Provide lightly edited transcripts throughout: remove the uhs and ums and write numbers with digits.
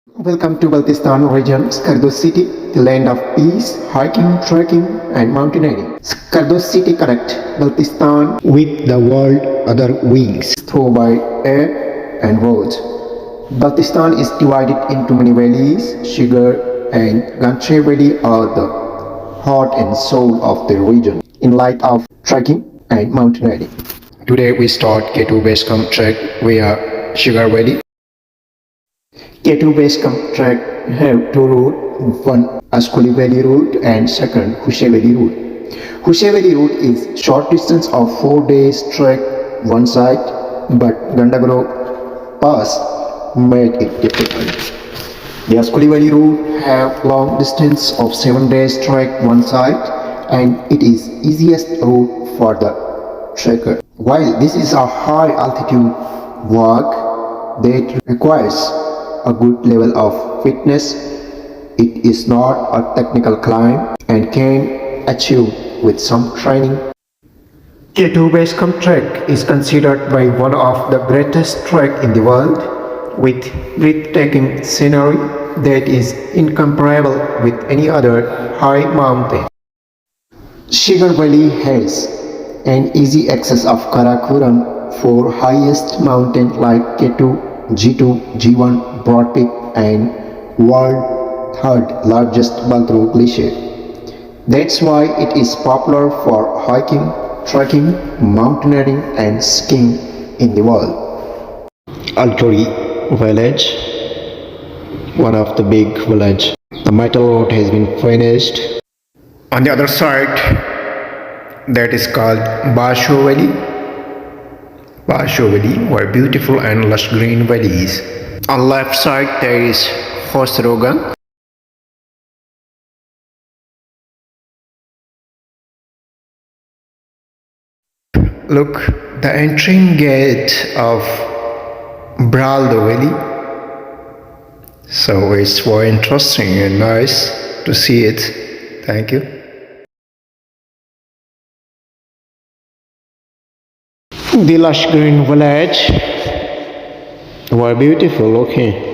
Welcome to Baltistan region, Skardu city, the land of peace, hiking, trekking and mountaineering. Skardu city connect Baltistan with the world other wings through by air and roads. Baltistan is divided into many valleys. Sugar and Ganche Valley are the heart and soul of the region in light of trekking and mountaineering. Today we start K2 base camp trek via Sugar Valley. K2 base camp trek have two routes, one Askoli Valley route and second Hushe Valley route. Hushe Valley route is short distance of 4 days trek one side, but Gandagro Pass made it difficult. The Askoli Valley route have long distance of 7 days trek one side and it is easiest route for the trekker. While this is a high altitude walk that requires a good level of fitness, it is not a technical climb and can achieve with some training. K2 base camp trek is considered by one of the greatest trek in the world, with breathtaking scenery that is incomparable with any other high mountain. Sugar Valley has an easy access of Karakoram for highest mountain like K2, G2, G1, Broad Peak and world third largest Balti glacier. That's why it is popular for hiking, trekking, mountaineering and skiing in the world. Altori village, one of the big village. The metal road has been finished. On the other side, that is called Basho Valley. Basho Valley were beautiful and lush green valleys. On left side there is Hosrogan. Look, the entering gate of Braldo Valley. So it's very interesting and nice to see it. Thank you. The lush green village were beautiful, okay.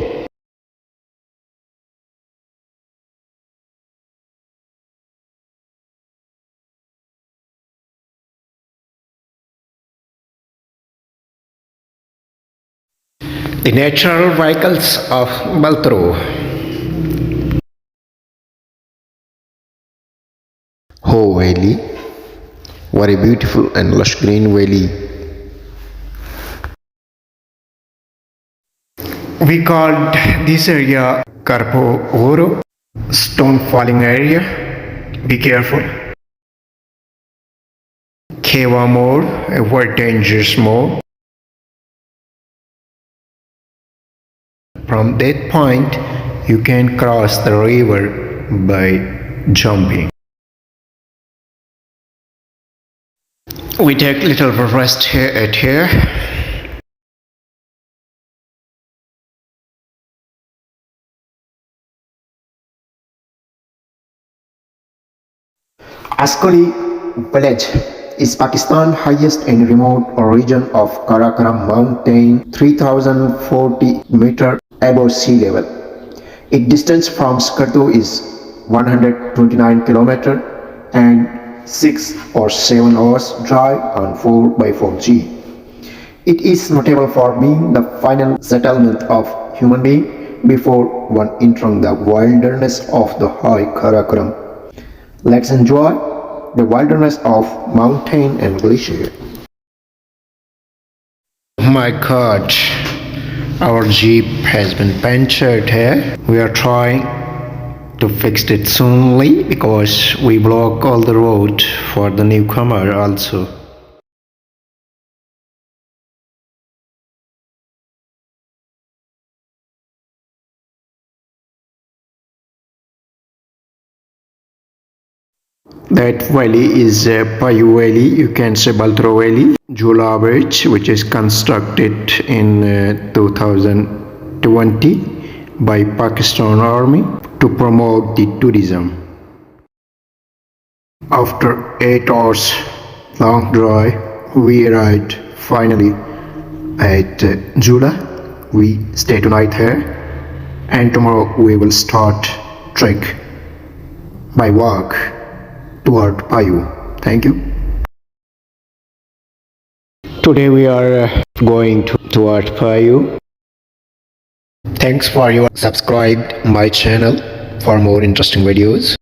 The natural vehicles of Baltro. Ho Valley, very beautiful and lush green valley. We called this area Karpo Oro, stone falling area. Be careful. Keva Mode, a very dangerous mode. From that point, you can cross the river by jumping. We take little rest here. Askoli village is Pakistan's highest and remote region of Karakoram mountain, 3040 meter above sea level. Its distance from Skardu is 129 km and 6 or 7 hours drive on 4x4G. It is notable for being the final settlement of human being before one entering the wilderness of the high Karakoram. Let's enjoy the wilderness of mountain and glacier. Oh my god, our jeep has been punctured here. We are trying to fix it soonly because we block all the road for the newcomer also. That valley is Payu Valley, you can say Baltro Valley. Jula Bridge, which is constructed in 2020 by Pakistan Army to promote the tourism. After 8 hours long drive, we arrived finally at Jula. We stay tonight here and tomorrow we will start trek by walk toward Payu. Thank you. Today we are going toward Payu. Thanks for your subscribed my channel for more interesting videos.